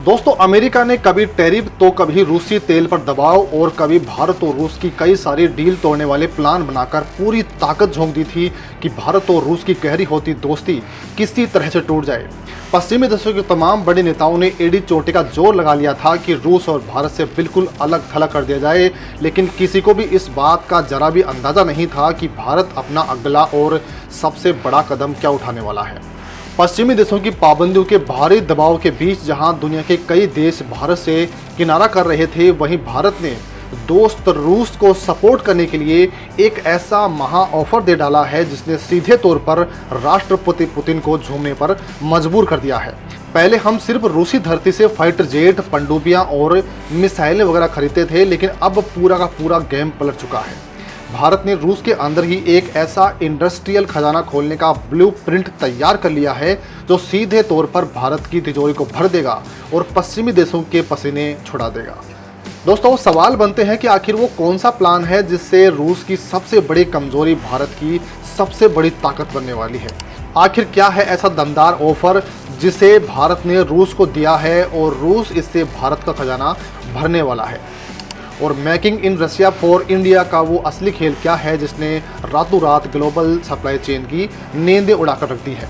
दोस्तों, अमेरिका ने कभी टैरिफ तो कभी रूसी तेल पर दबाव और कभी भारत और रूस की कई सारी डील तोड़ने वाले प्लान बनाकर पूरी ताकत झोंक दी थी कि भारत और रूस की गहरी होती दोस्ती किसी तरह से टूट जाए। पश्चिमी देशों के तमाम बड़े नेताओं ने एड़ी चोटी का जोर लगा लिया था कि रूस और भारत से बिल्कुल अलग थलग कर दिया जाए, लेकिन किसी को भी इस बात का जरा भी अंदाजा नहीं था कि भारत अपना अगला और सबसे बड़ा कदम क्या उठाने वाला है। पश्चिमी देशों की पाबंदियों के भारी दबाव के बीच जहां दुनिया के कई देश भारत से किनारा कर रहे थे, वहीं भारत ने दोस्त रूस को सपोर्ट करने के लिए एक ऐसा महा ऑफर दे डाला है जिसने सीधे तौर पर राष्ट्रपति पुतिन को झूमने पर मजबूर कर दिया है। पहले हम सिर्फ रूसी धरती से फाइटर जेट, पनडुब्बियां और मिसाइलें वगैरह खरीदते थे, लेकिन अब पूरा का पूरा गेम पलट चुका है। भारत ने रूस के अंदर ही एक ऐसा इंडस्ट्रियल खजाना खोलने का ब्लूप्रिंट तैयार कर लिया है जो सीधे तौर पर भारत की तिजोरी को भर देगा और पश्चिमी देशों के पसीने छुड़ा देगा। दोस्तों, सवाल बनते हैं कि आखिर वो कौन सा प्लान है जिससे रूस की सबसे बड़ी कमजोरी भारत की सबसे बड़ी ताकत बनने वाली है। आखिर क्या है ऐसा दमदार ऑफर जिसे भारत ने रूस को दिया है और रूस इससे भारत का खजाना भरने वाला है। और making in Russia for India का वो असली खेल क्या है जिसने रातों रात ग्लोबल सप्लाई चेन की नींदें उड़ाकर रख दी है।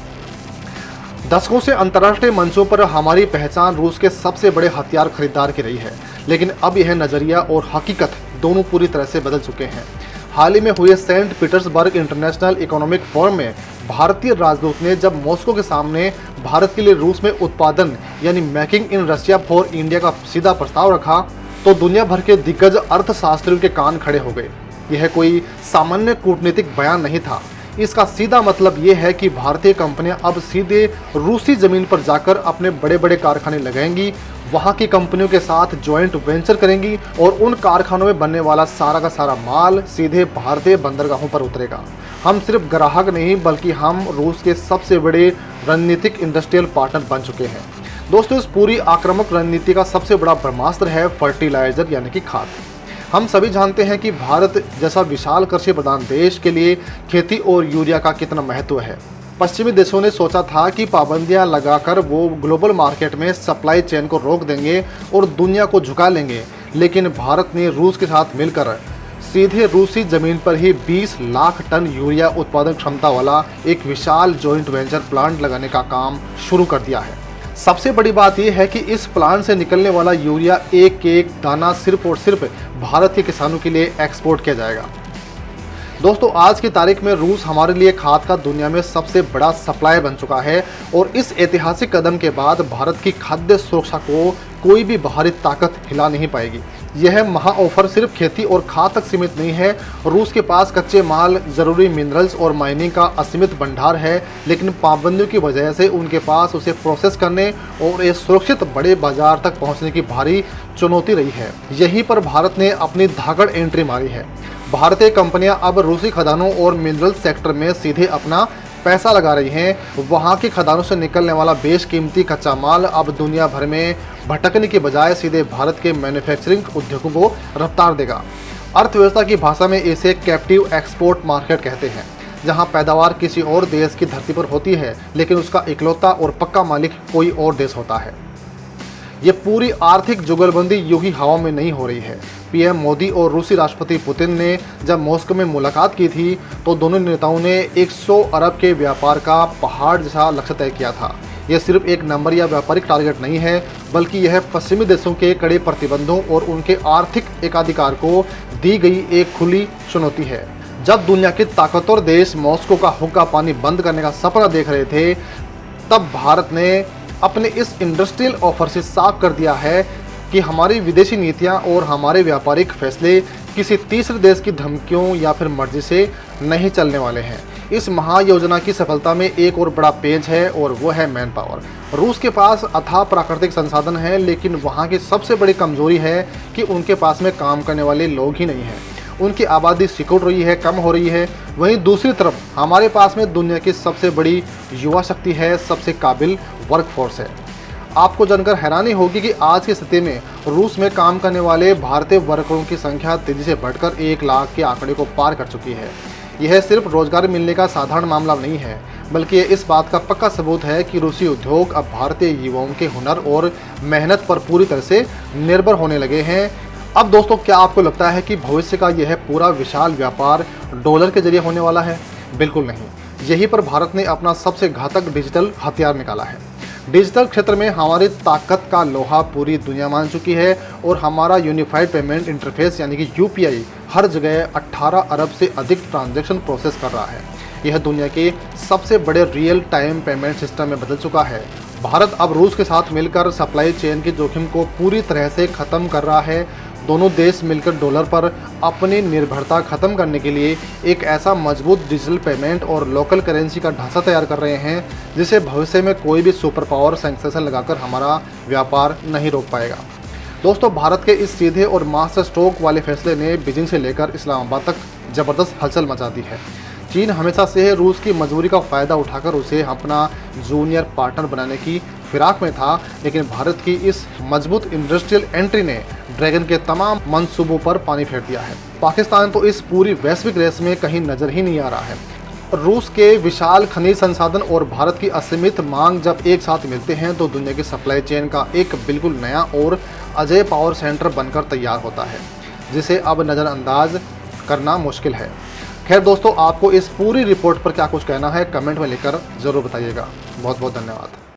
दशकों से अंतर्राष्ट्रीय मंचों पर हमारी पहचान रूस के सबसे बड़े हथियार खरीदार की रही है, लेकिन अब यह नज़रिया और हकीकत दोनों पूरी तरह से बदल चुके हैं। हाल ही में हुए Saint Petersburg international economic forum में भारतीय राजदूत ने जब मॉस्को के सामने भारत के लिए रूस में उत्पादन यानी making in Russia for India का सीधा प्रस्ताव रखा तो दुनिया भर के दिग्गज अर्थशास्त्रियों के कान खड़े हो गए। यह कोई सामान्य कूटनीतिक बयान नहीं था। इसका सीधा मतलब यह है कि भारतीय कंपनियां अब सीधे रूसी जमीन पर जाकर अपने बड़े बड़े कारखाने लगाएंगी, वहां की कंपनियों के साथ जॉइंट वेंचर करेंगी और उन कारखानों में बनने वाला सारा का सारा माल सीधे भारतीय बंदरगाहों पर उतरेगा। हम सिर्फ ग्राहक नहीं बल्कि हम रूस के सबसे बड़े रणनीतिक इंडस्ट्रियल पार्टनर बन चुके हैं। दोस्तों, इस पूरी आक्रामक रणनीति का सबसे बड़ा ब्रह्मास्त्र है फर्टिलाइजर यानी कि खाद। हम सभी जानते हैं कि भारत जैसा विशाल कृषि प्रधान देश के लिए खेती और यूरिया का कितना महत्व है। पश्चिमी देशों ने सोचा था कि पाबंदियां लगाकर वो ग्लोबल मार्केट में सप्लाई चेन को रोक देंगे और दुनिया को झुका लेंगे, लेकिन भारत ने रूस के साथ मिलकर सीधे रूसी जमीन पर ही 20 लाख टन यूरिया उत्पादन क्षमता वाला एक विशाल जॉइंट वेंचर प्लांट लगाने का काम शुरू कर दिया है। सबसे बड़ी बात यह है कि इस प्लांट से निकलने वाला यूरिया एक एक दाना सिर्फ और सिर्फ भारत के किसानों के लिए एक्सपोर्ट किया जाएगा। दोस्तों, आज की तारीख में रूस हमारे लिए खाद का दुनिया में सबसे बड़ा सप्लायर बन चुका है और इस ऐतिहासिक कदम के बाद भारत की खाद्य सुरक्षा को कोई भी बाहरी ताकत हिला नहीं पाएगी। यह महा ऑफर सिर्फ खेती और खाद तक सीमित नहीं है। रूस के पास कच्चे माल, जरूरी मिनरल्स और माइनिंग का असीमित भंडार है, लेकिन पाबंदियों की वजह से उनके पास उसे प्रोसेस करने और एक सुरक्षित बड़े बाजार तक पहुंचने की भारी चुनौती रही है। यहीं पर भारत ने अपनी धाकड़ एंट्री मारी है। भारतीय कंपनियां अब रूसी खदानों और मिनरल सेक्टर में सीधे अपना पैसा लगा रही हैं। वहां की खदानों से निकलने वाला बेशकीमती कच्चा माल अब दुनिया भर में भटकने के बजाय सीधे भारत के मैन्युफैक्चरिंग उद्योगों को रफ्तार देगा। अर्थव्यवस्था की भाषा में इसे कैप्टिव एक्सपोर्ट मार्केट कहते हैं, जहां पैदावार किसी और देश की धरती पर होती है लेकिन उसका इकलौता और पक्का मालिक कोई और देश होता है। ये पूरी आर्थिक जुगलबंदी यूं ही हवा में नहीं हो रही है। पीएम मोदी और रूसी राष्ट्रपति पुतिन ने जब मॉस्को में मुलाकात की थी तो दोनों नेताओं ने 100 अरब के व्यापार का पहाड़ जैसा लक्ष्य तय किया था। यह सिर्फ एक नंबर या व्यापारिक टारगेट नहीं है, बल्कि यह पश्चिमी देशों के कड़े प्रतिबंधों और उनके आर्थिक एकाधिकार को दी गई एक खुली चुनौती है। जब दुनिया के ताकतवर देश मॉस्को का हुक्का पानी बंद करने का सपना देख रहे थे, तब भारत ने अपने इस इंडस्ट्रियल ऑफर से साफ कर दिया है कि हमारी विदेशी नीतियां और हमारे व्यापारिक फैसले किसी तीसरे देश की धमकियों या फिर मर्जी से नहीं चलने वाले हैं। इस महायोजना की सफलता में एक और बड़ा पेज है और वो है मैन पावर। रूस के पास अथाह प्राकृतिक संसाधन है, लेकिन वहाँ की सबसे बड़ी कमजोरी है कि उनके पास में काम करने वाले लोग ही नहीं हैं। उनकी आबादी सिकुड़ रही है, कम हो रही है। वहीं दूसरी तरफ हमारे पास में दुनिया की सबसे बड़ी युवा शक्ति है, सबसे काबिल वर्कफोर्स है। आपको जानकर हैरानी होगी कि आज की स्थिति में रूस में काम करने वाले भारतीय वर्करों की संख्या तेजी से बढ़कर 1 लाख के आंकड़े को पार कर चुकी है। यह सिर्फ रोजगार मिलने का साधारण मामला नहीं है, बल्कि ये इस बात का पक्का सबूत है कि रूसी उद्योग अब भारतीय युवाओं के हुनर और मेहनत पर पूरी तरह से निर्भर होने लगे हैं। अब दोस्तों, क्या आपको लगता है कि भविष्य का यह पूरा विशाल व्यापार डॉलर के जरिए होने वाला है? बिल्कुल नहीं। यहीं पर भारत ने अपना सबसे घातक डिजिटल हथियार निकाला है। डिजिटल क्षेत्र में हमारी ताकत का लोहा पूरी दुनिया मान चुकी है और हमारा यूनिफाइड पेमेंट इंटरफेस यानी कि यूपीआई हर जगह 18 अरब से अधिक ट्रांजैक्शन प्रोसेस कर रहा है। यह दुनिया के सबसे बड़े रियल टाइम पेमेंट सिस्टम में बदल चुका है। भारत अब रूस के साथ मिलकर सप्लाई चेन के जोखिम को पूरी तरह से खत्म कर रहा है। दोनों देश मिलकर डॉलर पर अपनी निर्भरता खत्म करने के लिए एक ऐसा मजबूत डिजिटल पेमेंट और लोकल करेंसी का ढांचा तैयार कर रहे हैं जिसे भविष्य में कोई भी सुपर पावर सैंक्शन लगाकर हमारा व्यापार नहीं रोक पाएगा। दोस्तों, भारत के इस सीधे और मास्टर स्ट्रोक वाले फैसले ने बीजिंग से लेकर इस्लामाबाद तक जबरदस्त हलचल मचा दी है। चीन हमेशा से रूस की मजबूरी का फ़ायदा उठाकर उसे अपना जूनियर पार्टनर बनाने की फिराक में था, लेकिन भारत की इस मजबूत इंडस्ट्रियल एंट्री ने ड्रैगन के तमाम मंसूबों पर पानी फेर दिया है। पाकिस्तान तो इस पूरी वैश्विक रेस में कहीं नजर ही नहीं आ रहा है। रूस के विशाल खनिज संसाधन और भारत की असीमित मांग जब एक साथ मिलते हैं तो दुनिया की सप्लाई चेन का एक बिल्कुल नया और अजय पावर सेंटर बनकर तैयार होता है, जिसे अब नज़रअंदाज करना मुश्किल है। खैर दोस्तों, आपको इस पूरी रिपोर्ट पर क्या कुछ कहना है कमेंट में लिखकर ज़रूर बताइएगा। बहुत बहुत धन्यवाद।